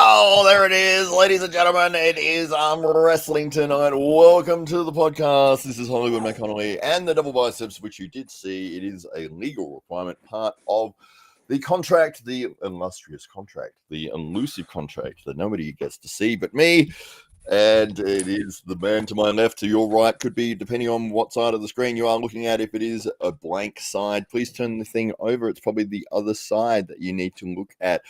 Oh, there it is, ladies and gentlemen. It is wrestling tonight. Welcome to the podcast. This is Hollywood Connelly and the double biceps, which you did see. It is a legal requirement, part of the contract, the illustrious contract, the elusive contract that nobody gets to see but me. And it is the man to my left, to your right, could be depending on what side of the screen you are looking at. If it is a blank side, please turn the thing over. It's probably the other side that you need to look at.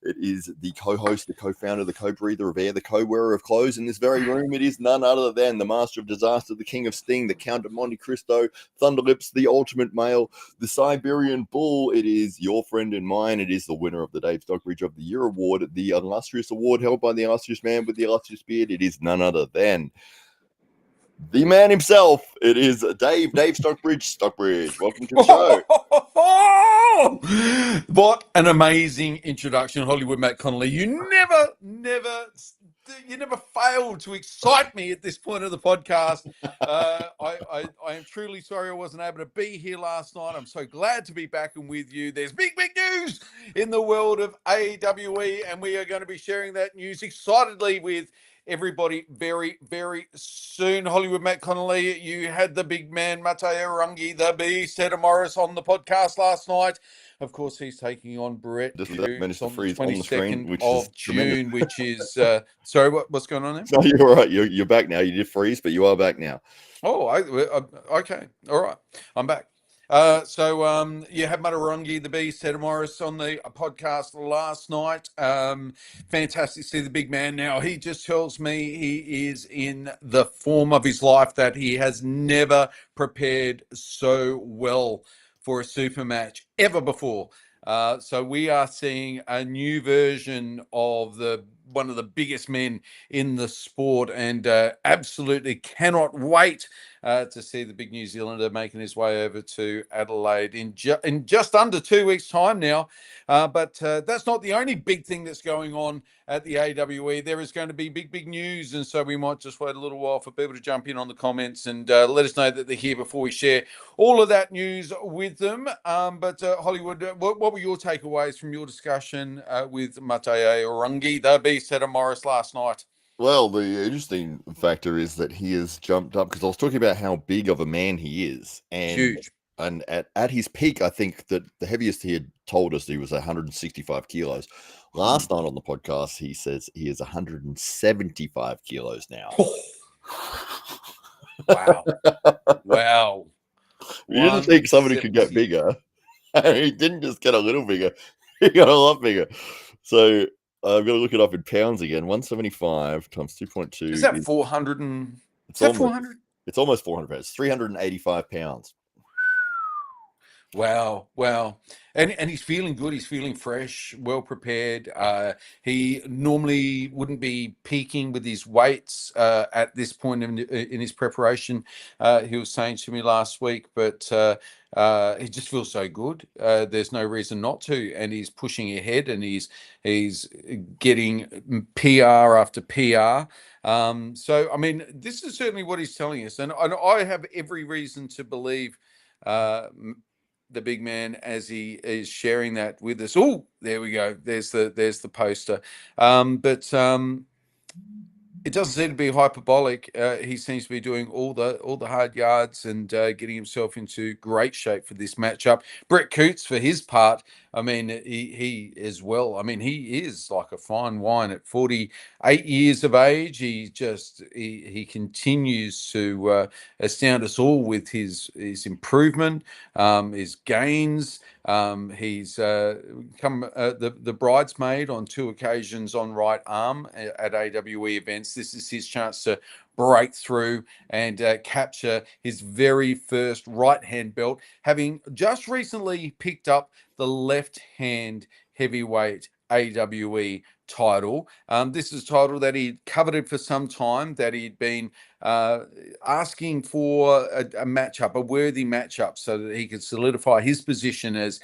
It is the co-host, the co-founder, the co-breather of air, the co-wearer of clothes in this very room. It is none other than the master of disaster, the king of sting, the count of Monte Cristo, Thunderlips, the ultimate male, the Siberian bull. It is your friend and mine. It is the winner of the Dave Stockbridge of the Year award, the illustrious award held by the illustrious man with the illustrious beard. It is none other than the man himself. It is Dave Stockbridge. Welcome to the show. What an amazing introduction, Hollywood Matt Connelly. You never fail to excite me at this point of the podcast. I am truly sorry I wasn't able to be here last night. I'm so glad to be back and with you. There's big news in the world of AEWE, and we are going to be sharing that news excitedly with everybody very, very soon. Hollywood Matt Connelly, you had the big man, Matteo Rungi, the Beast, Ed Morris on the podcast last night. Of course, he's taking on Brett Managed to freeze on the 22nd of June, which is... sorry, what's going on there? No, you're all right. You're back now. You did freeze, but you are back now. Oh, okay. All right. I'm back. So you had Matarangi, the Beast, Ted Morris on the podcast last night. Fantastic to see the big man now. He just tells me he is in the form of his life, that he has never prepared so well for a super match ever before. So we are seeing a new version of one of the biggest men in the sport, and absolutely cannot wait to see the big New Zealander making his way over to Adelaide in just under 2 weeks' time now. But that's not the only big thing that's going on at the AWE. There is going to be big news, and so we might just wait a little while for people to jump in on the comments and let us know that they're here before we share all of that news with them. But Hollywood, what were your takeaways from your discussion with Matteo Rungi, the Beast, Adam Morris last night? Well, the interesting factor is that he has jumped up, because I was talking about how big of a man he is. And huge. And at his peak, I think that the heaviest he had told us he was 165 kilos. Last night on the podcast, he says he is 175 kilos now. Wow. Wow. You didn't think somebody could get bigger. He didn't just get a little bigger. He got a lot bigger. So I'm going to look it up in pounds again. 175 times 2.2. Is that 400? Is that 400? It's almost 400 pounds. 385 pounds. Wow. And he's feeling good. He's feeling fresh, well prepared. He normally wouldn't be peaking with his weights at this point in his preparation. He was saying to me last week, but he just feels so good. There's no reason not to, and he's pushing ahead, and he's getting PR after PR. So I mean, this is certainly what he's telling us, and I have every reason to believe the big man as he is sharing that with us. Oh, there we go. There's the poster. But it doesn't seem to be hyperbolic. He seems to be doing all the hard yards and getting himself into great shape for this matchup. Brett Coots, for his part, I mean, he as well. I mean, he is like a fine wine at 48 years of age. He continues to astound us all with his improvement, his gains. He's come the bridesmaid on 2 occasions on right arm at AWE events. This is his chance to break through and capture his very first right hand belt, having just recently picked up the left hand heavyweight AWE title. This is a title that he coveted for some time, that he'd been asking for a matchup, a worthy matchup, so that he could solidify his position as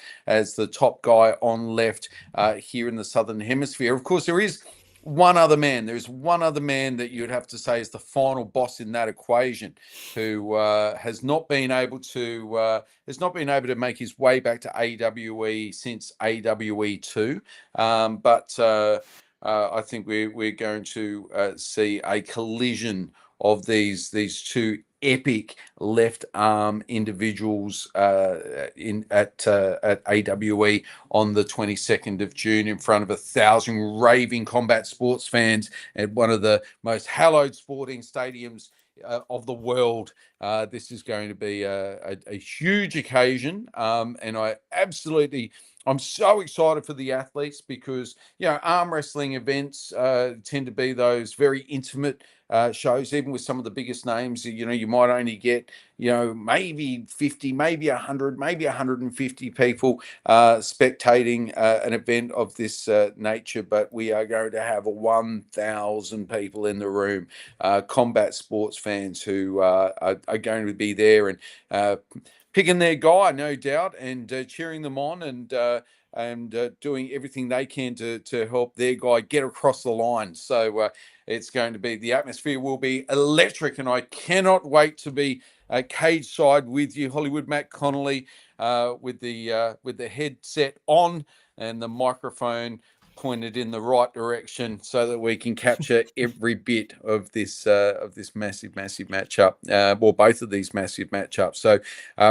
the top guy on left here in the Southern Hemisphere. Of course, there is one other man. There's one other man that you'd have to say is the final boss in that equation, who has not been able to make his way back to AWE since AWE 2. But I think we're going to see a collision of these two epic left arm individuals at AWE on the 22nd of June in front of 1,000 raving combat sports fans at one of the most hallowed sporting stadiums of the world. This is going to be a huge occasion, and I'm so excited for the athletes because arm wrestling events tend to be those very intimate shows. Even with some of the biggest names, you might only get maybe 50, maybe 100, maybe 150 people spectating an event of this nature. But we are going to have 1,000 people in the room, combat sports fans who are going to be there and picking their guy, no doubt, and cheering them on and doing everything they can to help their guy get across the line. So it's going to be, the atmosphere will be electric, and I cannot wait to be cage side with you, Hollywood Matt Connelly, with the headset on and the microphone pointed in the right direction so that we can capture every bit of this massive matchup, well, both of these massive matchups. So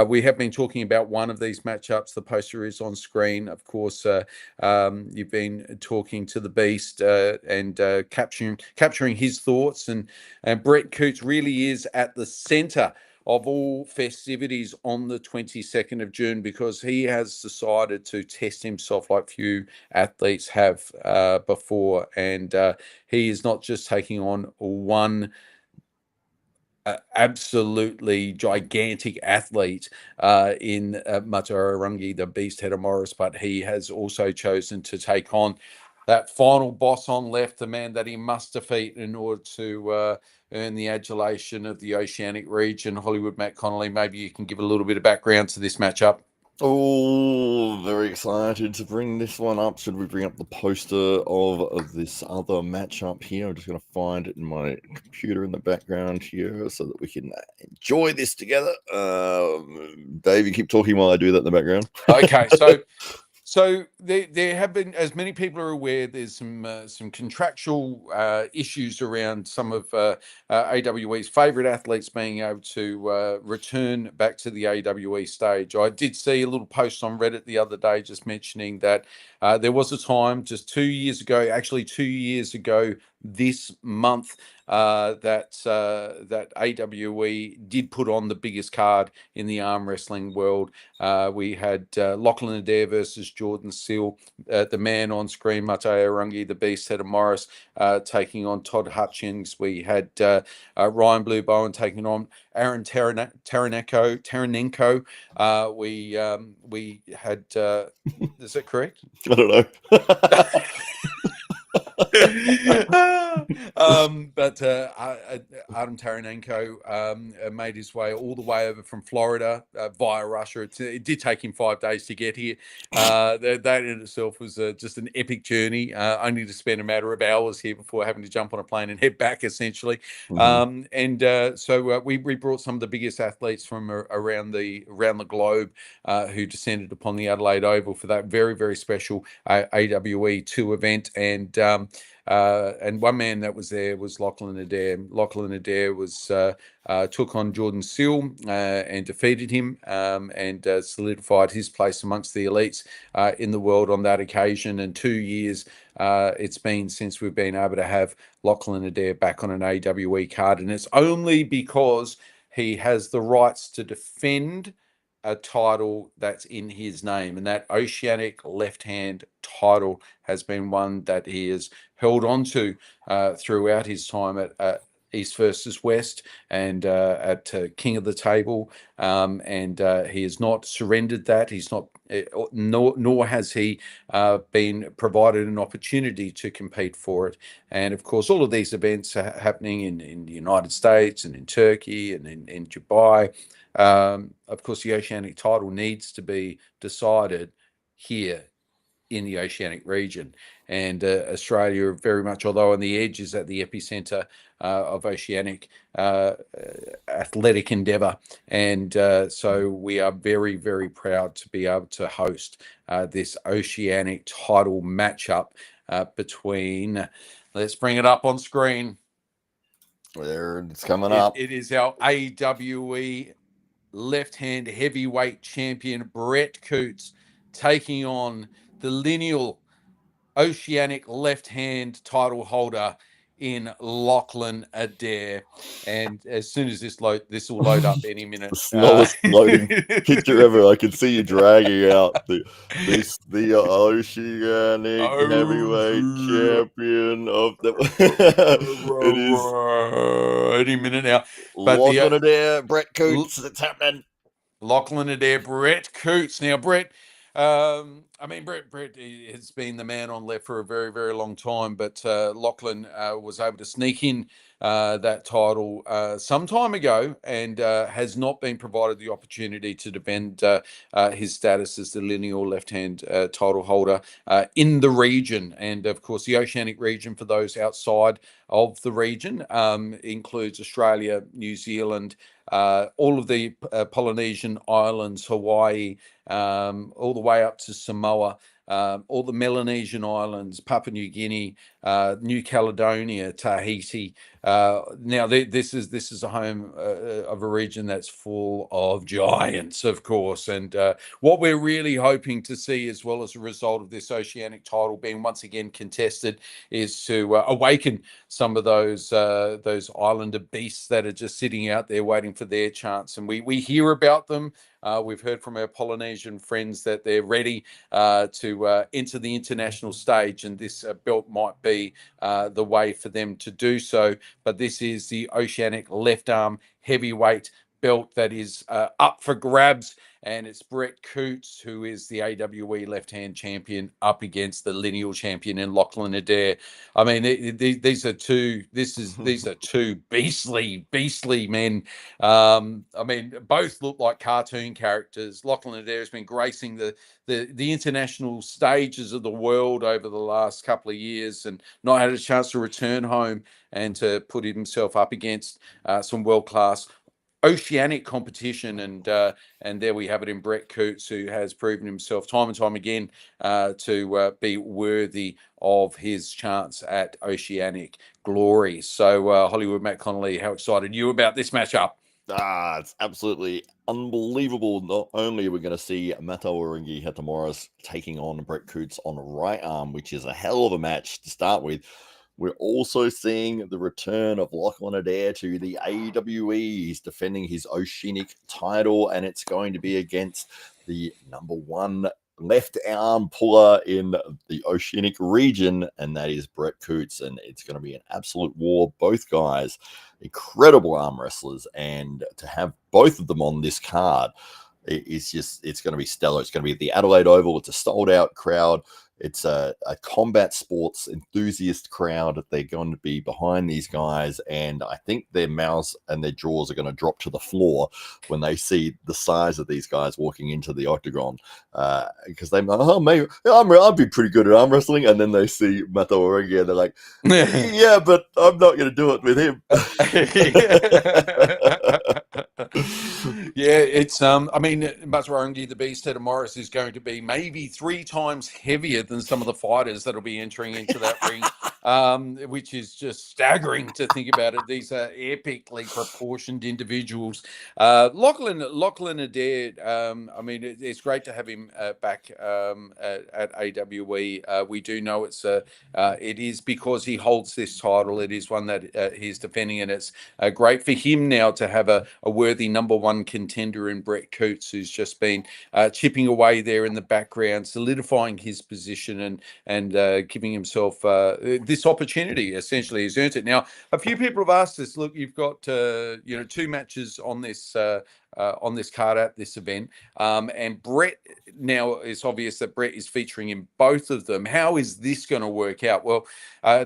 we have been talking about one of these matchups. The poster is on screen. Of course, you've been talking to the Beast and capturing his thoughts, and Brett Coots really is at the center of all festivities on the 22nd of June because he has decided to test himself like few athletes have before. And he is not just taking on one absolutely gigantic athlete in Matarangi, the Beast Header Morris, but he has also chosen to take on that final boss on left, the man that he must defeat in order to earn the adulation of the Oceanic region. Hollywood Matt Connelly, maybe you can give a little bit of background to this matchup. Oh, very excited to bring this one up. Should we bring up the poster of this other matchup here? I'm just going to find it in my computer in the background here so that we can enjoy this together. Dave, you keep talking while I do that in the background. Okay, so there have been, as many people are aware, there's some contractual issues around some of AWE's favourite athletes being able to return back to the AWE stage. I did see a little post on Reddit the other day just mentioning that there was a time just 2 years ago, actually 2 years ago this month, that AWE did put on the biggest card in the arm wrestling world. We had Lachlan Adair versus Jordan Seal, the man on screen, Mateo Rungi, the Beast Header Morris, taking on Todd Hutchings. We had Ryan Blue Bowen taking on Aaron Taranenko. We had, is that correct? I don't know. But Adam Taranenko made his way all the way over from Florida via Russia. It did take him 5 days to get here. That in itself was just an epic journey, only to spend a matter of hours here before having to jump on a plane and head back, essentially. So we brought some of the biggest athletes from around the globe who descended upon the Adelaide Oval for that very, very special AWE 2 event. And one man that was there was Lachlan Adair. Lachlan Adair took on Jordan Seal and defeated him and solidified his place amongst the elites in the world on that occasion. And 2 years it's been since we've been able to have Lachlan Adair back on an AWE card, and it's only because he has the rights to defend a title that's in his name, and that Oceanic left-hand title has been one that he has held on to throughout his time at East versus West and at King of the Table, and he has not surrendered that. He's not, nor has he been provided an opportunity to compete for it. And of course, all of these events are happening in the United States and in Turkey and in Dubai. Of course, the Oceanic title needs to be decided here in the Oceanic region, and Australia very much, although on the edge, is at the epicenter of Oceanic athletic endeavour, and so we are very, very proud to be able to host this Oceanic title matchup between. Let's bring it up on screen. There, it's coming up. It is our AWE left-hand heavyweight champion Brett Coots taking on the lineal Oceanic left-hand title holder in Lachlan Adair. And as soon as this will load up any minute. The slowest loading picture ever. I can see you dragging out the Oceanic heavyweight champion of the. It is any minute now. But Lachlan Adair, Brett Coots. It's happening. Lachlan Adair, Brett Coots. Now, Brett, Brett has been the man on left for a very, very long time, but Lachlan was able to sneak in that title some time ago and has not been provided the opportunity to defend his status as the lineal left-hand title holder in the region. And, of course, the Oceanic region, for those outside of the region, includes Australia, New Zealand, all of the Polynesian islands, Hawaii, all the way up to Samoa, all the Melanesian islands, Papua New Guinea, New Caledonia, Tahiti. Now, this is a home of a region that's full of giants, of course. And what we're really hoping to see, as well as a result of this Oceanic title being once again contested, is to awaken some of those islander beasts that are just sitting out there waiting for their chance. And we hear about them. We've heard from our Polynesian friends that they're ready to enter the international stage, and this belt might be the way for them to do so. But this is the Oceanic left arm heavyweight belt that is up for grabs, and it's Brett Coots, who is the AWE left-hand champion, up against the lineal champion in Lachlan Adair. I mean, these are two beastly men. Both look like cartoon characters. Lachlan Adair has been gracing the international stages of the world over the last couple of years and not had a chance to return home and to put himself up against some world-class Oceanic competition, and there we have it in Brett Coots, who has proven himself time and time again to be worthy of his chance at Oceanic glory. So, Hollywood Matt Connelly, how excited are you about this matchup? It's absolutely unbelievable. Not only are we going to see Mato Oringi Hetamoris taking on Brett Coots on right arm, which is a hell of a match to start with, we're also seeing the return of Lachlan Adair to the AWE. He's defending his Oceanic title, and it's going to be against the number one left arm puller in the Oceanic region, and that is Brett Coots. And it's going to be an absolute war. Both guys, incredible arm wrestlers, and to have both of them on this card, it's going to be stellar. It's going to be at the Adelaide Oval. It's a sold out crowd. It's a combat sports enthusiast crowd. They're going to be behind these guys, and I think their mouths and their jaws are going to drop to the floor when they see the size of these guys walking into the octagon. Because they, maybe I'd be pretty good at arm wrestling, and then they see Mato Orengi, and they're like, yeah, but I'm not going to do it with him. Yeah, it's Mato Orengi, the Beast Morris, is going to be maybe 3 times heavier than some of the fighters that'll be entering into that ring, which is just staggering to think about it. These are epically proportioned individuals. Lachlan Adair, it's great to have him back at AWE. We do know it is because he holds this title. It is one that he's defending, and it's great for him now to have a worthy number one contender in Brett Coots, who's just been chipping away there in the background, solidifying his position and giving himself this opportunity. Essentially, he's earned it. Now, a few people have asked us, look, you've got 2 matches on this card at this event, and Brett, now it's obvious that Brett is featuring in both of them. How is this going to work out? Well,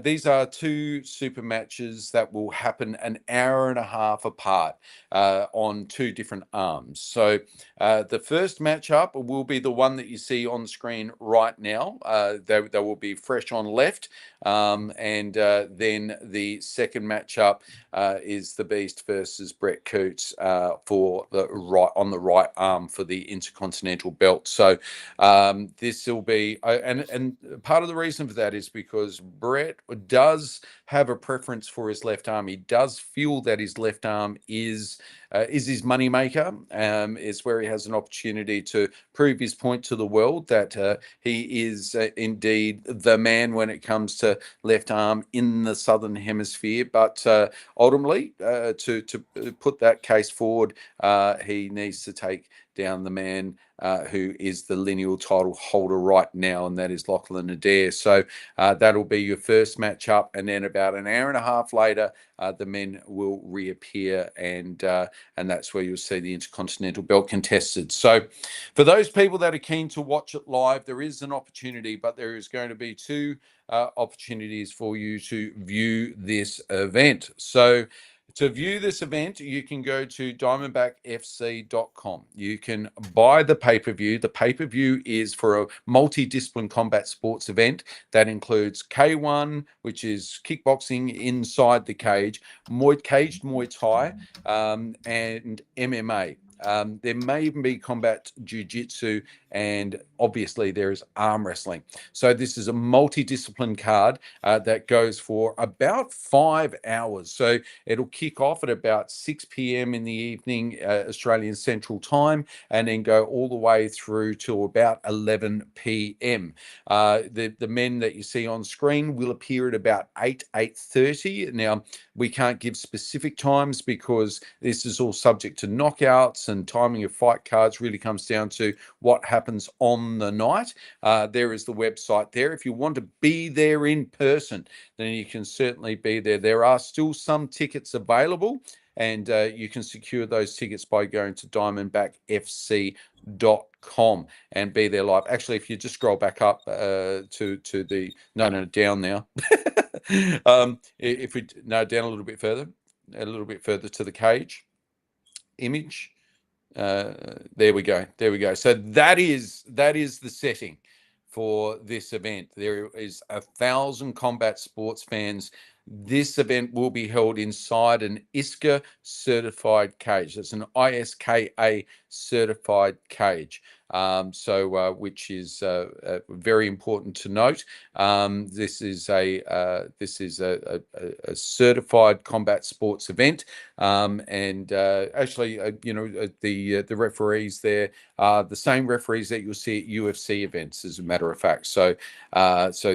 these are 2 super matches that will happen an hour and a half apart on 2 different arms. So the first matchup will be the one that you see on screen right now. They will be fresh on left. And then the second matchup is the Beast versus Brett Coots for the right arm for the Intercontinental belt. So this will be, and part of the reason for that is because Brett does have a preference for his left arm. He does feel that his left arm is his moneymaker, is where he has an opportunity to prove his point to the world that he is indeed the man when it comes to left arm in the Southern Hemisphere. But ultimately, to put that case forward, he needs to take down the man who is the lineal title holder right now, and that is Lachlan Adair. So that'll be your first matchup, and then about an hour and a half later, the men will reappear, and that's where you'll see the Intercontinental belt contested. So for those people that are keen to watch it live, there is an opportunity, but there is going to be two opportunities for you to view this event. So to view this event, you can go to diamondbackfc.com. You can buy the pay-per-view. The pay-per-view is for a multidiscipline combat sports event that includes K1, which is kickboxing inside the cage, caged Muay Thai, and MMA. There may even be combat jiu-jitsu, and obviously there is arm wrestling. So this is a multidiscipline card that goes for about 5 hours. So it'll kick off at about 6 p.m. in the evening, Australian Central Time, and then go all the way through to about 11 p.m. The men that you see on screen will appear at about 8:30. Now, we can't give specific times because this is all subject to knockouts, and timing of fight cards really comes down to what happens on the night. There is the website there. If you want to be there in person, then you can certainly be there. There are still some tickets available, and you can secure those tickets by going to diamondbackfc.com and be there live. Actually, if you just scroll back up to the down now. If we down a little bit further to the cage image. There we go. So that is the setting for this event. There is 1,000 combat sports fans. This event will be held inside an ISCA certified cage. It's an ISKA certified cage. Which is very important to note. This is a certified combat sports event, and actually, the referees there are the same referees that you'll see at UFC events, as a matter of fact. So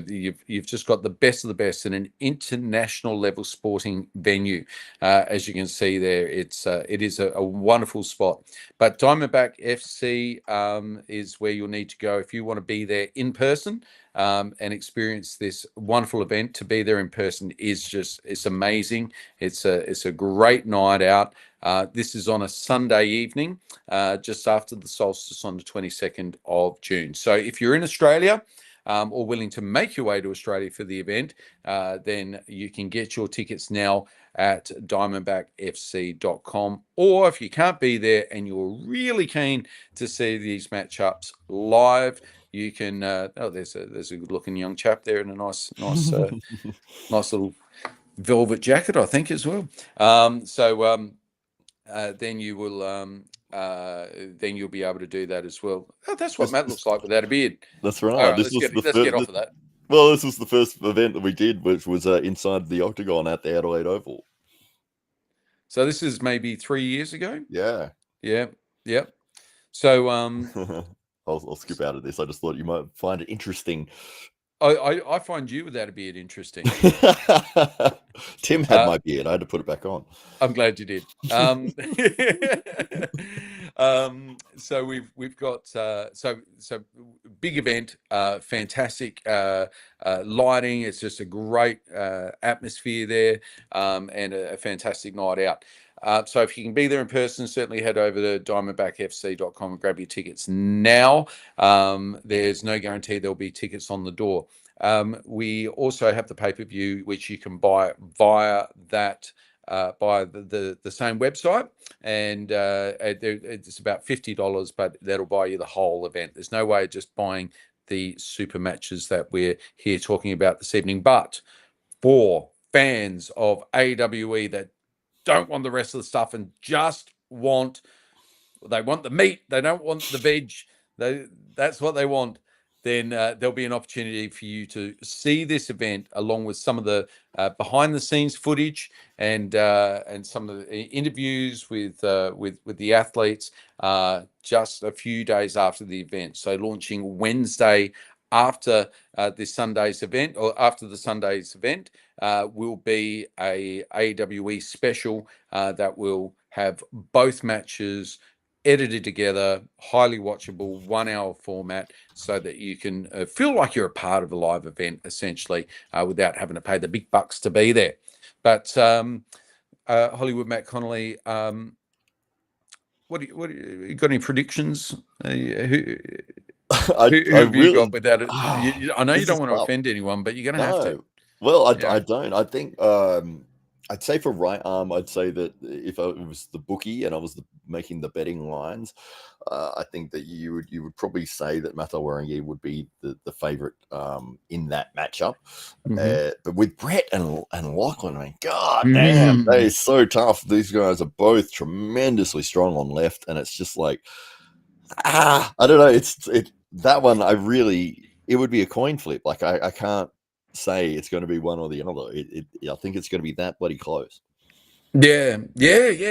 you've just got the best of the best in an international level sporting venue. As you can see there, it is a wonderful spot. But Diamondback FC is where you'll need to go if you want to be there in person and experience this wonderful event. To be there in person it's amazing. It's a great night out. This is on a Sunday evening, just after the solstice on the 22nd of June. So if you're in Australia, or willing to make your way to Australia for the event, then you can get your tickets now at diamondbackfc.com. Or if you can't be there and you're really keen to see these matchups live, you can. There's a good looking young chap there in a nice little velvet jacket, I think, as well. Then you will. Then you'll be able to do that as well. Oh, that's what Matt looks like without a beard. That's right. All right, let's get off of that. Well, this was the first event that we did, which was inside the Octagon at the Adelaide Oval. So this is maybe 3 years ago. Yeah. So I'll skip out of this. I just thought you might find it interesting. I find you without a beard interesting. Tim had my beard. I had to put it back on. I'm glad you did. So we've got so big event, fantastic lighting. It's just a great atmosphere there, and a fantastic night out. So if you can be there in person, certainly head over to diamondbackfc.com and grab your tickets now. There's no guarantee there'll be tickets on the door. We also have the pay-per-view, which you can buy via that by the same website, and it's about $50, but that'll buy you the whole event. There's no way of just buying the super matches that we're here talking about this evening. But for fans of AWE that don't want the rest of the stuff and just want the meat, they don't want the veg, that's what they want, then there'll be an opportunity for you to see this event along with some of the behind the scenes footage and some of the interviews with the athletes just a few days after the event. So launching Wednesday after this Sunday's event, or after the Sunday's event, will be a AWE special that will have both matches edited together, highly watchable, 1 hour format, so that you can feel like you're a part of a live event, essentially, without having to pay the big bucks to be there. But Hollywood Matt Connelly, what you got any predictions? Who I have you got really, with that? I know you this don't is want to tough. offend anyone, but you're going to have to. No. Well, Yeah. I don't. I think I'd say for right arm, I'd say that if I was the bookie and I was making the betting lines, I think that you would probably say that Mato Warangi would be the favorite in that matchup. But with Brett and Lachlan, I mean, god damn, that is so tough. These guys are both tremendously strong on left, and it's just like I don't know. It's that one. It would be a coin flip. Like I can't say it's going to be one or the other. I think it's going to be that bloody close. Yeah.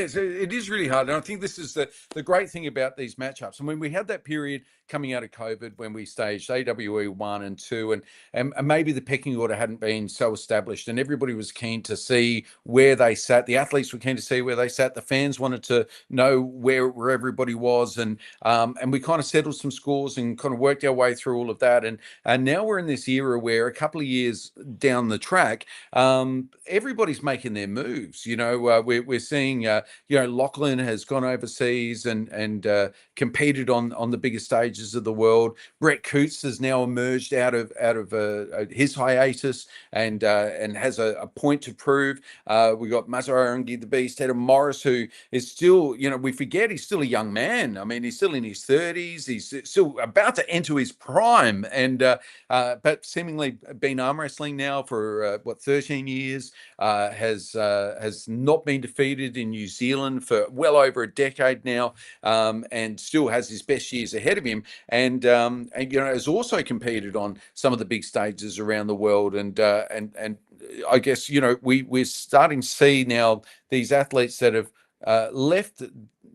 So it is really hard, and I think this is the great thing about these matchups. I mean, we had that period coming out of COVID when we staged AWE 1 and 2, and maybe the pecking order hadn't been so established, and everybody was keen to see where they sat. The athletes were keen to see where they sat. The fans wanted to know where everybody was, and we kind of settled some scores and kind of worked our way through all of that. And now we're in this era where a couple of years down the track, everybody's making their moves. We're seeing, Lachlan has gone overseas and competed on the biggest stages of the world. Brett Coots has now emerged out of his hiatus and has a point to prove. We got Mazarangi the Beast, Adam Morris, who is still, we forget he's still a young man. I mean, he's still in his 30s. He's still about to enter his prime, and but seemingly been arm wrestling now for 13 years. Has not been defeated in New Zealand for well over a decade now, and still has his best years ahead of him. And has also competed on some of the big stages around the world. And I guess we're starting to see now these athletes that have left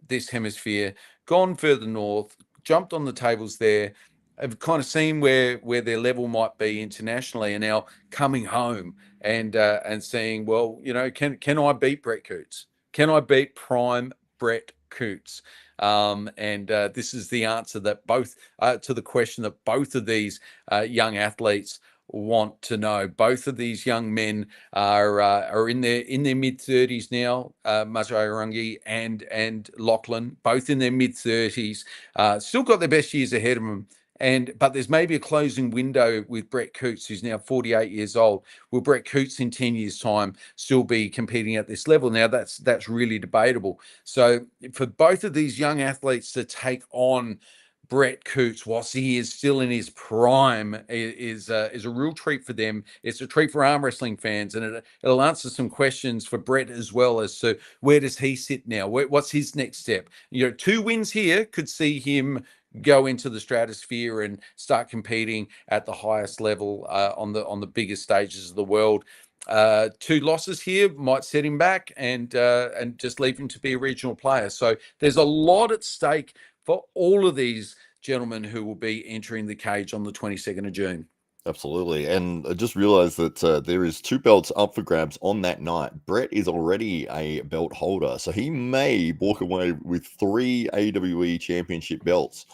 this hemisphere, gone further north, jumped on the tables there, have kind of seen where their level might be internationally, and now coming home and saying, well, can I beat Brett Coots? Can I beat prime Brett Coots? And this is the answer that both to the question that both of these young athletes want to know. Both of these young men are in their mid-30s now. Mazarangi and Lachlan, both in their mid-30s, still got their best years ahead of them. But there's maybe a closing window with Brett Coots, who's now 48 years old. Will Brett Coots in 10 years' time still be competing at this level? Now that's really debatable. So for both of these young athletes to take on Brett Coots whilst he is still in his prime is a real treat for them. It's a treat for arm wrestling fans, and it'll answer some questions for Brett as well as to where does he sit now? What's his next step? 2 wins here could see him go into the stratosphere and start competing at the highest level on the biggest stages of the world. 2 losses here might set him back and just leave him to be a regional player. So there's a lot at stake for all of these gentlemen who will be entering the cage on the 22nd of June. Absolutely. And I just realized that there is 2 belts up for grabs on that night. Brett is already a belt holder, so he may walk away with 3 AWE championship belts.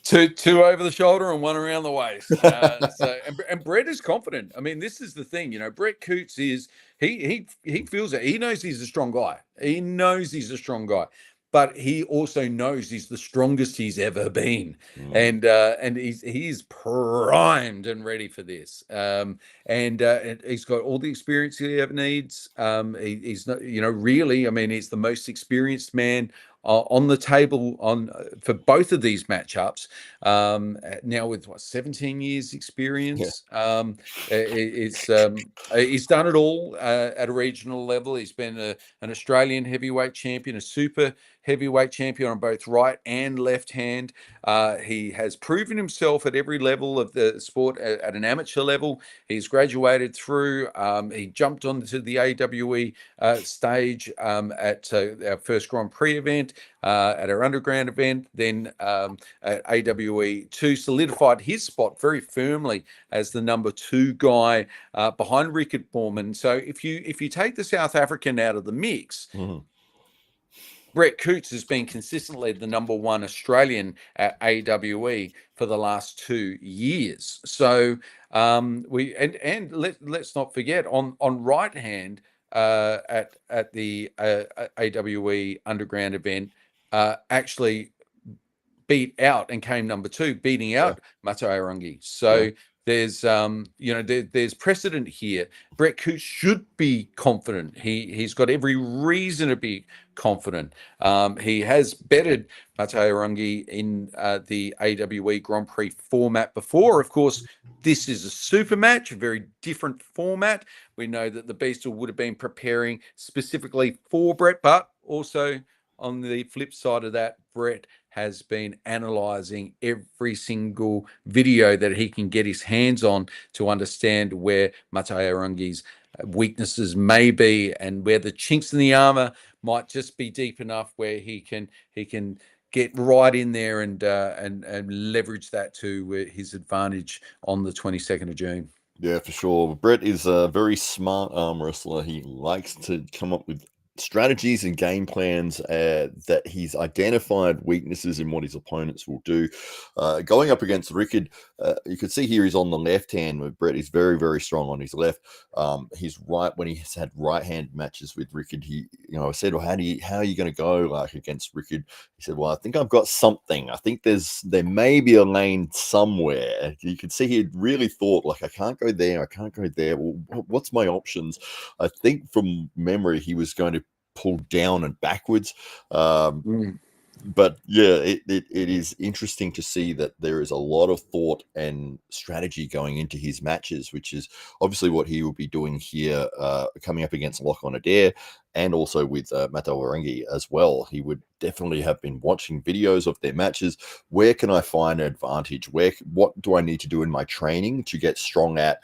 Two over the shoulder and 1 around the waist. And Brett is confident. I mean, this is the thing, Brett Coots is he feels it. He knows he's a strong guy. He knows he's a strong guy, but he also knows he's the strongest he's ever been, and he's primed and ready for this. And he's got all the experience he ever needs. He's not, really. I mean, he's the most experienced man on the table for both of these matchups. Now with 17 years Yeah. experience, he's done it all at a regional level. He's been an Australian heavyweight champion, a super heavyweight champion on both right and left hand. He has proven himself at every level of the sport at an amateur level. He's graduated through. He jumped onto the AWE stage at our first Grand Prix event, at our underground event, then at AWE 2, solidified his spot very firmly as the number 2 guy behind Rickard Foreman. So if you take the South African out of the mix, Brett Coots has been consistently the number 1 Australian at AWE for the last 2 years. So let's not forget on right hand at the AWE underground event, actually beat out and came number 2, beating out Mato Arangi. So there's there's precedent here. Brett Coots should be confident. He's got every reason to be confident. He has bettered Mato Arangi in the AWE Grand Prix format before. Of course, this is a super match, a very different format. We know that the Beast would have been preparing specifically for Brett, but also on the flip side of that, Brett has been analysing every single video that he can get his hands on to understand where Mato Arangi's weaknesses may be and where the chinks in the armour might just be deep enough where he can get right in there and leverage that to his advantage on the 22nd of June. Yeah, for sure. Brett is a very smart arm wrestler. He likes to come up with strategies and game plans that he's identified weaknesses in what his opponents will do. Going up against Rickard, you can see here he's on the left hand, where Brett is very, very strong on his left. He's right when he's had right hand matches with Rickard. I said, well, how are you going to go like against Rickard? He said, well, I think I've got something. I think there may be a lane somewhere. You could see he really thought, like, I can't go there. I can't go there. Well, what's my options? I think from memory, he was going to pull down and backwards. But yeah, it is interesting to see that there is a lot of thought and strategy going into his matches, which is obviously what he will be doing here, coming up against Lachlan Adair and also with Mato Arangi as well. He would definitely have been watching videos of their matches. Where can I find an advantage? What do I need to do in my training to get strong at?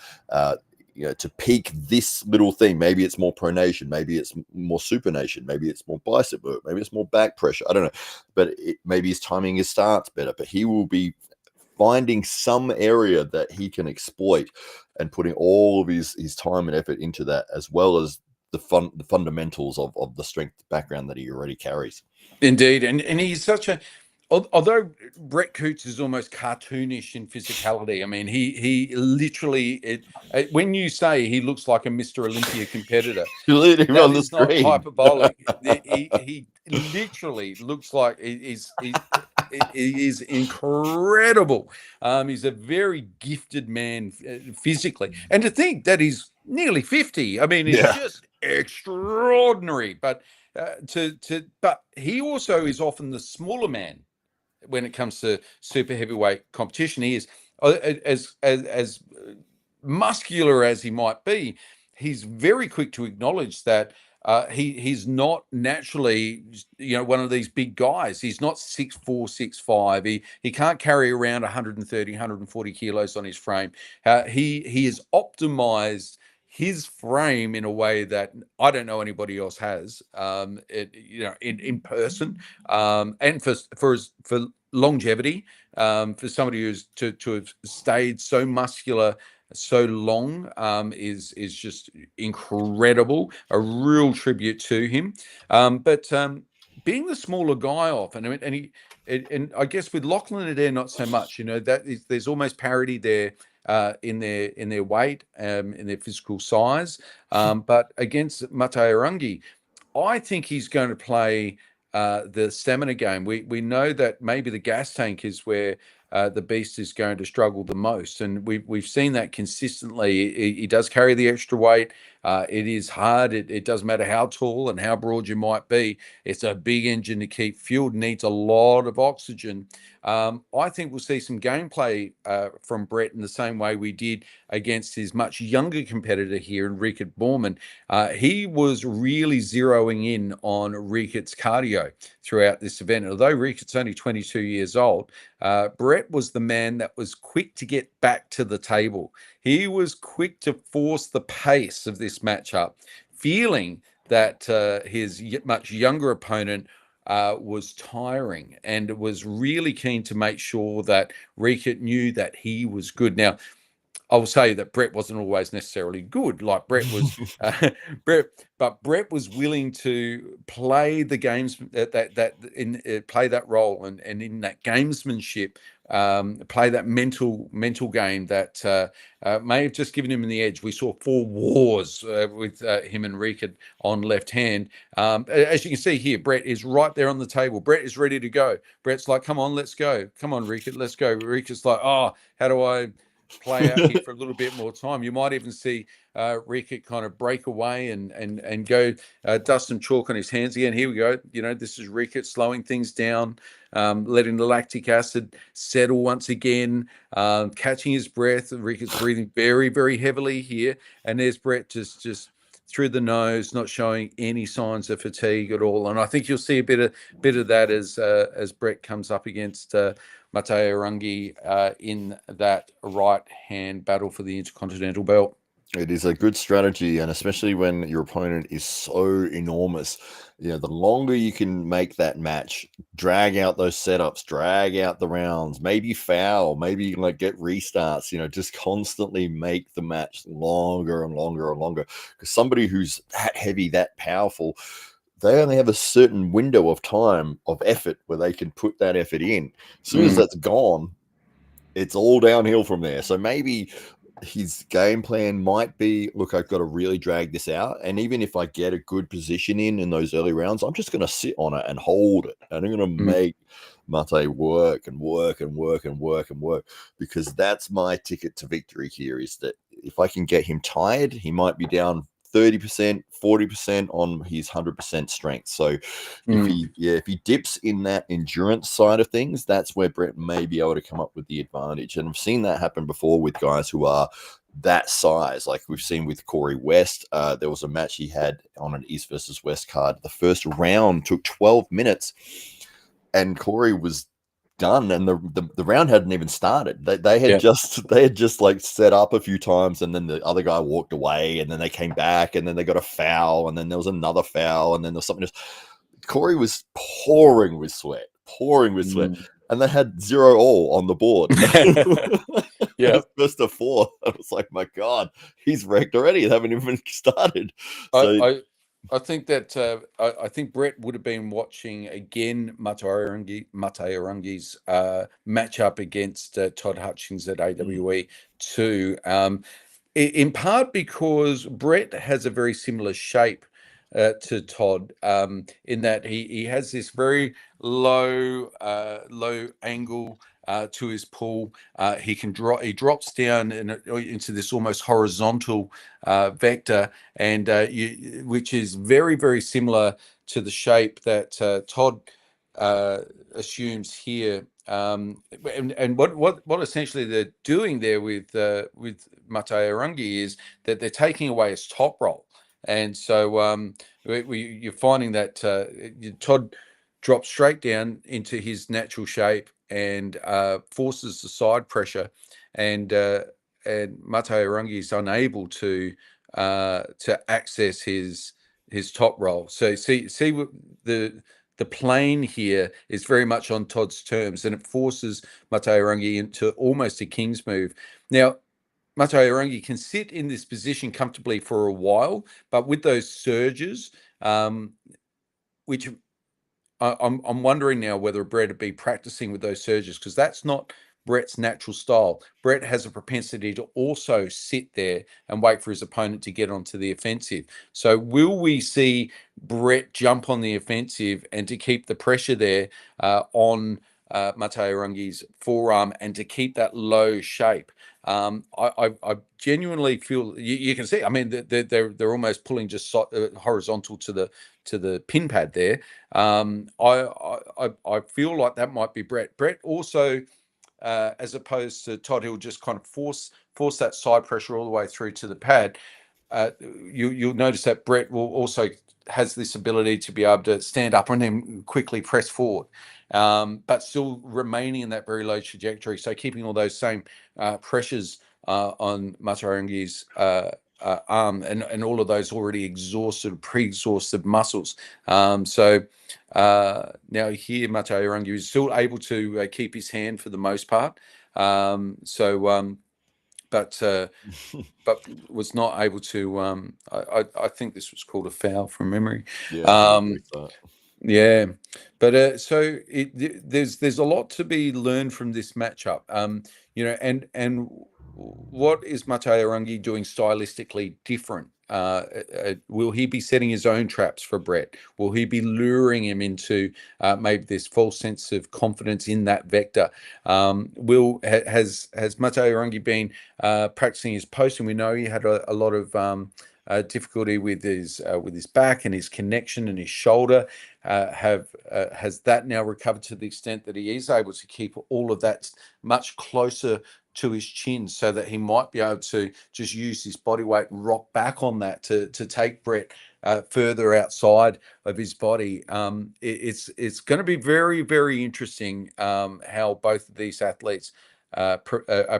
To peak this little thing? Maybe it's more pronation, maybe it's more supination, maybe it's more bicep work, maybe it's more back pressure. I don't know, but maybe his timing, his starts better. But he will be finding some area that he can exploit and putting all of his time and effort into that, as well as the fundamentals of the strength background that he already carries. Indeed, and he's such a. Although Brett Coots is almost cartoonish in physicality, I mean, he literally, when you say he looks like a Mr. Olympia competitor, that is not hyperbolic. He literally looks like he is incredible. He's a very gifted man physically, and to think that he's nearly 50, I mean, it's just extraordinary. But but he also is often the smaller man when it comes to super heavyweight competition. He is as muscular as he might be. He's very quick to acknowledge that he's not naturally, one of these big guys. He's not 6'4", 6'5". He can't carry around 130, 140 kilos on his frame. He is optimized his frame in a way that I don't know anybody else has, in person, and for longevity, for somebody who's to have stayed so muscular so long, is just incredible. A real tribute to him. But being the smaller guy often, and I guess with Lachlan Adair not so much. There's almost parity there. In their weight, in their physical size, but against Mato Arangi, I think he's going to play the stamina game. We know that maybe the gas tank is where the Beast is going to struggle the most, and we've seen that consistently. He does carry the extra weight. It is hard. It doesn't matter how tall and how broad you might be. It's a big engine to keep fueled, needs a lot of oxygen. I think we'll see some gameplay from Brett in the same way we did against his much younger competitor here in Rickert Borman. He was really zeroing in on Rickert's cardio throughout this event. Although Rickert's only 22 years old, Brett was the man that was quick to get back to the table. He was quick to force the pace of this matchup, feeling that his much younger opponent was tiring and was really keen to make sure that Rickert knew that he was good. Now, I will say that Brett wasn't always necessarily good. Like Brett was, but Brett was willing to play the games play that role and in that gamesmanship, play that mental game that may have just given him the edge. We saw 4 wars with him and Rickard on left hand. As you can see here, Brett is right there on the table. Brett is ready to go. Brett's like, "Come on, let's go. Come on, Rickard, let's go." Rickard's like, "Oh, how do I play out here for a little bit more time?" You might even see Rickert kind of break away and go dust some chalk on his hands again. Here we go. This is Rickert slowing things down, letting the lactic acid settle once again, catching his breath. Rickert's breathing very, very heavily here, and there's Brett just through the nose, not showing any signs of fatigue at all. And I think you'll see a bit of that as Brett comes up against Matteo Rungi in that right-hand battle for the Intercontinental belt. It is a good strategy, and especially when your opponent is so enormous. The longer you can make that match, drag out those setups, drag out the rounds, maybe foul, maybe get restarts, just constantly make the match longer and longer and longer. Because somebody who's that heavy, that powerful, they only have a certain window of time of effort where they can put that effort in. As soon as that's gone, it's all downhill from there. So maybe his game plan might be, look, I've got to really drag this out. And even if I get a good position in those early rounds, I'm just going to sit on it and hold it. And I'm going to make Mate work and work and work and work and work, because that's my ticket to victory here, is that if I can get him tired, he might be down 30%, 40% on his 100% strength. So if he dips in that endurance side of things, that's where Brett may be able to come up with the advantage. And I've seen that happen before with guys who are that size, like we've seen with Corey West. There was a match he had on an East versus West card. The first round took 12 minutes and Corey was done, and the round hadn't even started. They had just like set up a few times, and then the other guy walked away, and then they came back, and then they got a foul, and then there was another foul, and then there was something else. Corey was pouring with sweat, and they had 0-all on the board. Yeah, first to 4. I was like, my God, he's wrecked already. They haven't even started. So I think that I think Brett would have been watching again Matteo Rungi's matchup against Todd Hutchings at AWE 2, in part because Brett has a very similar shape to Todd, in that he has this very low angle to his pull. He drops down into this almost horizontal vector, and which is very, very similar to the shape that Todd assumes here. And what essentially they're doing there with Matteo Rungi is that they're taking away his top roll. And so you're finding that Todd drops straight down into his natural shape and forces the side pressure, and Matteo Rungi is unable to access his top roll. So see the plane here is very much on Todd's terms, and it forces Matteo Rungi into almost a king's move. Now, Matteo Rungi can sit in this position comfortably for a while, but with those surges, which I'm wondering now whether Brett would be practicing with those surges, because that's not Brett's natural style. Brett has a propensity to also sit there and wait for his opponent to get onto the offensive. So will we see Brett jump on the offensive and to keep the pressure there on Matteo Rungi's forearm and to keep that low shape? I genuinely feel you can see. I mean, they're almost pulling just horizontal to the pin pad there. I feel like that might be Brett. Brett also, as opposed to Todd, he'll just kind of force that side pressure all the way through to the pad. You'll notice that Brett will also has this ability to be able to stand up and then quickly press forward, but still remaining in that very low trajectory. So keeping all those same pressures on Matarangi's arm and all of those already exhausted, pre-exhausted muscles. So now here Matarangi is still able to keep his hand for the most part. But was not able to. I think this was called a foul from memory. Yeah, I agree Um, with that. yeah, but there's a lot to be learned from this matchup. And what is Matarangi doing stylistically different? Will he be setting his own traps for Brett? Will he be luring him into maybe this false sense of confidence in that vector? Has Matarangi been practicing his posting? We know he had a lot of difficulty with his back and his connection and his shoulder. Has that now recovered to the extent that he is able to keep all of that much closer to his chin, so that he might be able to just use his body weight and rock back on that to take Brett further outside of his body. It's going to be very, very interesting how both of these athletes are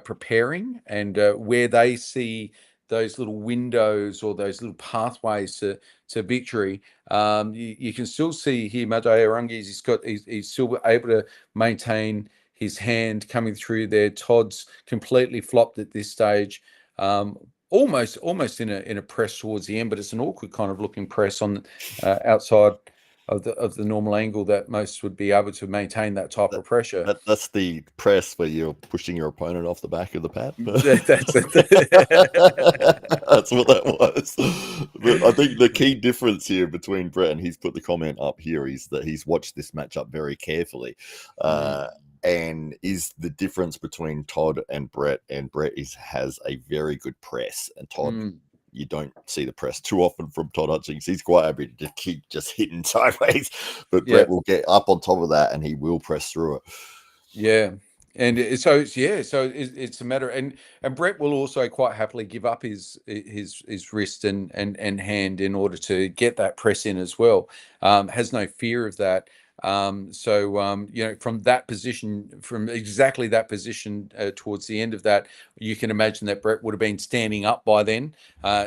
preparing, and where they see those little windows or those little pathways to victory. You can still see here Matarangi's he's still able to maintain his hand coming through there. Todd's completely flopped at this stage. Almost in a press towards the end, but it's an awkward kind of looking press on outside of the normal angle that most would be able to maintain that type That, of pressure. that's the press where you're pushing your opponent off the back of the pad. That's it. That's what that was. But I think the key difference here between Brett, and he's put the comment up here, is that he's watched this matchup very carefully. And is the difference between Todd and Brett, has a very good press, and Todd, you don't see the press too often from Todd Hutchings. He's quite happy to keep just hitting sideways, but Yeah. Brett will get up on top of that and he will press through it. Yeah. And so it's a matter, and Brett will also quite happily give up his wrist and hand in order to get that press in as well. Has no fear of that. From that position, from exactly that position towards the end of that, you can imagine that Brett would have been standing up by then.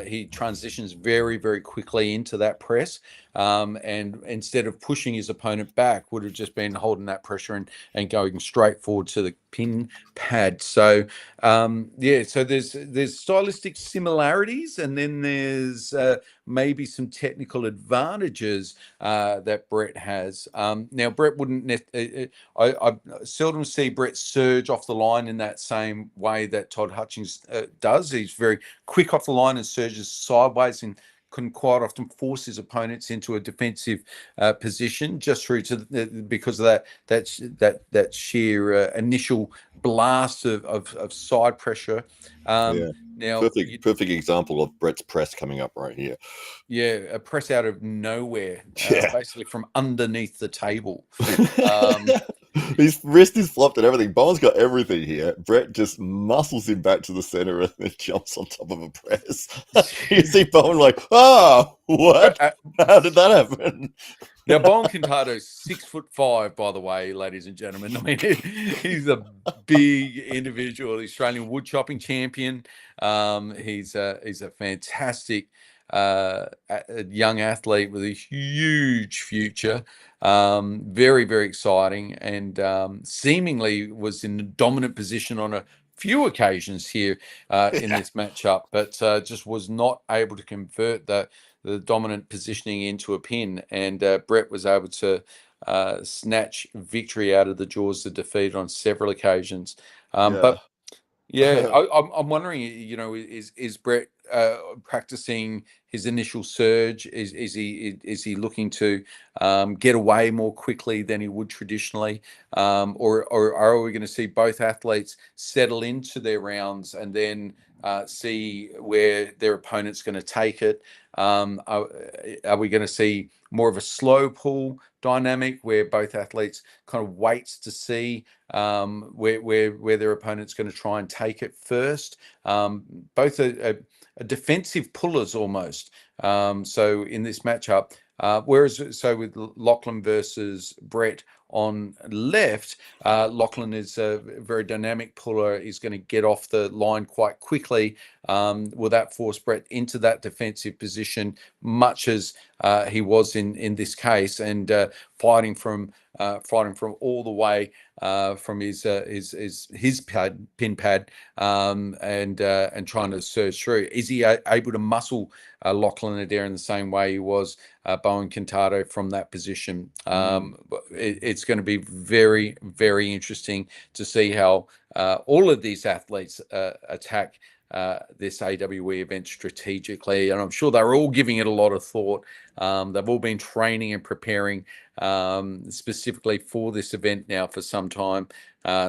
He transitions very, very quickly into that press, and instead of pushing his opponent back, would have just been holding that pressure and going straight forward to the pin pad. So so there's stylistic similarities, and then there's maybe some technical advantages that Brett has. Now, Brett wouldn't. I seldom see Brett surge off the line in that same way that Todd Hutchings does. He's very quick off the line and surges sideways, and can quite often force his opponents into a defensive position just through to because of that sheer initial blast of side pressure. Now, perfect example of Brett's press coming up right here. Yeah, a press out of nowhere, basically from underneath the table. His wrist is flopped and everything. Bowen's got everything here. Brett just muscles him back to the center and then jumps on top of a press. You see Bowen like, oh, what? How did that happen? Now, Bowen Quintado's 6'5", by the way, ladies and gentlemen. I mean, he's a big individual, Australian wood chopping champion. He's a fantastic young athlete with a huge future. Very, very exciting, and seemingly was in a dominant position on a few occasions here in this matchup, but just was not able to convert the dominant positioning into a pin, and Brett was able to snatch victory out of the jaws of defeat on several occasions. But yeah, I'm wondering, is Brett practicing his initial surge? Is he looking to get away more quickly than he would traditionally, or are we going to see both athletes settle into their rounds and then see where their opponent's going to take it? Are we going to see more of a slow pull dynamic where both athletes kind of waits to see where their opponent's going to try and take it first? Both are defensive pullers almost. So in this matchup, whereas with Lachlan versus Brett on left, Lachlan is a very dynamic puller. He's going to get off the line quite quickly. Will that force Brett into that defensive position, much as he was in this case, and fighting from all the way from his pin pad, and trying to surge through? Is he able to muscle Lachlan Adair in the same way he was Bowen Quintado from that position? It's going to be very, very interesting to see how all of these athletes attack this AWE event strategically, and I'm sure they're all giving it a lot of thought. They've all been training and preparing specifically for this event now for some time.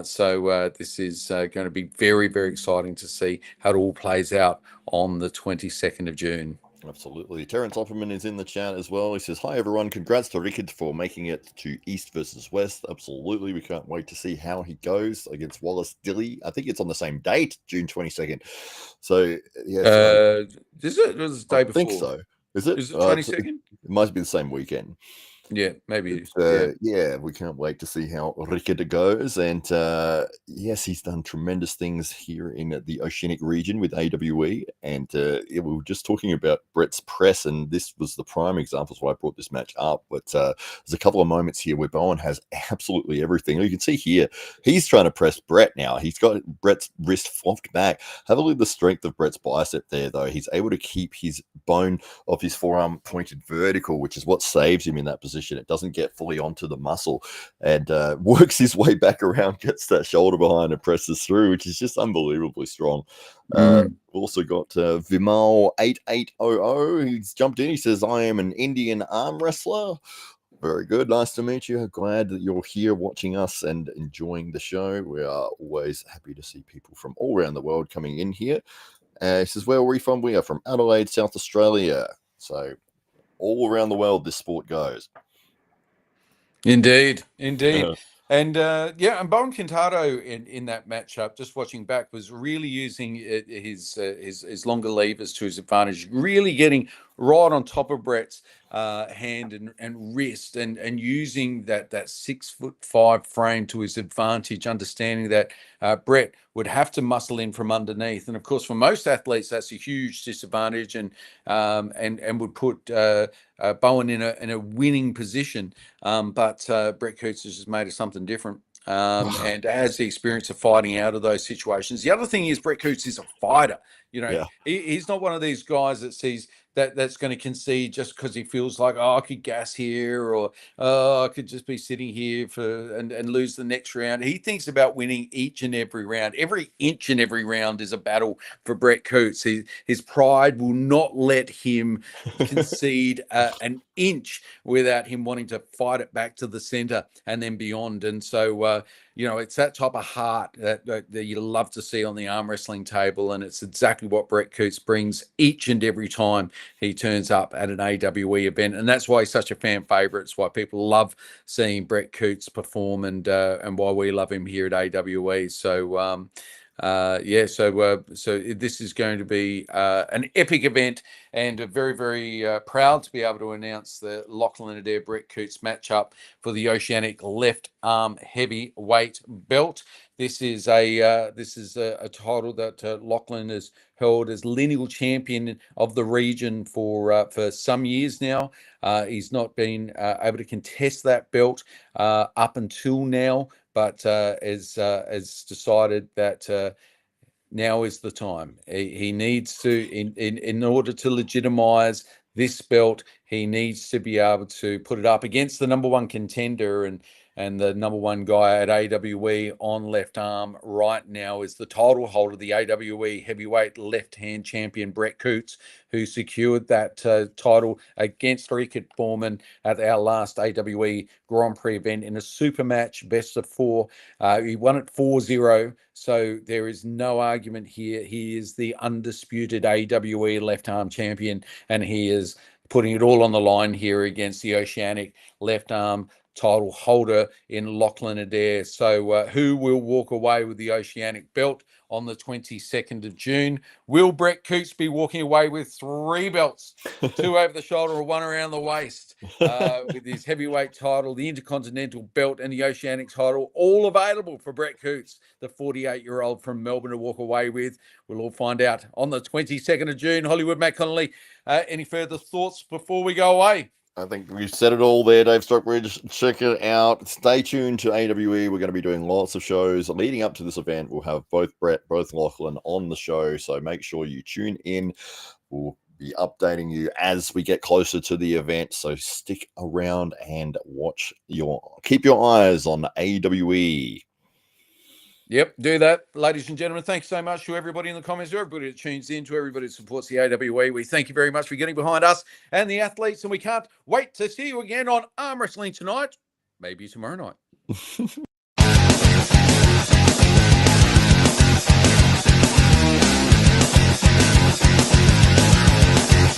So this is going to be very, very exciting to see how it all plays out on the 22nd of June. Absolutely. Terence Opperman is in the chat as well. He says, "Hi everyone, congrats to Rickard for making it to East versus West." Absolutely. We can't wait to see how he goes against Wallace Dilly. I think it's on the same date, June 22nd. So, yes. Is it? It was the day before. I think so. Is it? Is it 22nd? It must be the same weekend. Yeah, maybe. Yeah, we can't wait to see how Rickard goes. And yes, he's done tremendous things here in the Oceanic region with AWE. And we were just talking about Brett's press, and this was the prime example why I brought this match up. But there's a couple of moments here where Bowen has absolutely everything. You can see here, he's trying to press Brett now. He's got Brett's wrist flopped back. Have a look at the strength of Brett's bicep there, though. He's able to keep his bone of his forearm pointed vertical, which is what saves him in that position. It doesn't get fully onto the muscle, and works his way back around, gets that shoulder behind and presses through, which is just unbelievably strong. We've also got Vimal8800. He's jumped in. He says, "I am an Indian arm wrestler." Very good. Nice to meet you. Glad that you're here watching us and enjoying the show. We are always happy to see people from all around the world coming in here. He says, "Where are we from?" We are from Adelaide, South Australia. So all around the world this sport goes. Indeed. And and Bowen Quintado in that matchup, just watching back, was really using his longer levers to his advantage, really getting right on top of Brett's hand and wrist, and using that 6'5" frame to his advantage, understanding that Brett would have to muscle in from underneath. And of course, for most athletes, that's a huge disadvantage, and would put Bowen in a winning position. But Brett Coates has made it something different. And has the experience of fighting out of those situations. The other thing is Brett Coates is a fighter. He's not one of these guys that sees that's going to concede just because he feels like, I could gas here, or I could just be sitting here and lose the next round. He thinks about winning each and every round. Every inch and every round is a battle for Brett Coates. His pride will not let him concede an inch without him wanting to fight it back to the center and then beyond. And so it's that type of heart that you love to see on the arm wrestling table, and it's exactly what Brett Coates brings each and every time he turns up at an AWE event, and that's why he's such a fan favorite. It's why people love seeing Brett Coates perform, and why we love him here at AWE. So so this is going to be an epic event, and very, very proud to be able to announce the Lachlan Adair Brett Coates matchup for the Oceanic left arm heavyweight belt. This is a title that Lachlan has held as lineal champion of the region for some years now. He's not been able to contest that belt up until now, but has decided that now is the time. He needs to, in order to legitimize this belt, he needs to be able to put it up against the number one contender, and And the number one guy at AWE on left arm right now is the title holder, the AWE heavyweight left-hand champion, Brett Coots, who secured that title against Rickard Foreman at our last AWE Grand Prix event in a super match, best of four. He won it 4-0, so there is no argument here. He is the undisputed AWE left-arm champion, and he is putting it all on the line here against the Oceanic left-arm title holder in Lachlan Adair. So who will walk away with the Oceanic belt on the 22nd of June? Will Brett Coots be walking away with 3 belts, 2 over the shoulder or 1 around the waist, with his heavyweight title, the Intercontinental belt, and the Oceanic title, all available for Brett Coots, the 48-year-old from Melbourne, to walk away with? We'll all find out on the 22nd of June. Hollywood Matt Connelly, any further thoughts before we go away? I think we've said it all there, Dave Stockbridge. Check it out. Stay tuned to AWE. We're going to be doing lots of shows leading up to this event. We'll have both Brett, both Lachlan on the show, so make sure you tune in. We'll be updating you as we get closer to the event, so stick around and keep your eyes on AWE. Yep, do that. Ladies and gentlemen, thanks so much to everybody in the comments, to everybody that tunes in, to everybody that supports the AWE. We thank you very much for getting behind us and the athletes, and we can't wait to see you again on Arm Wrestling tonight, maybe tomorrow night.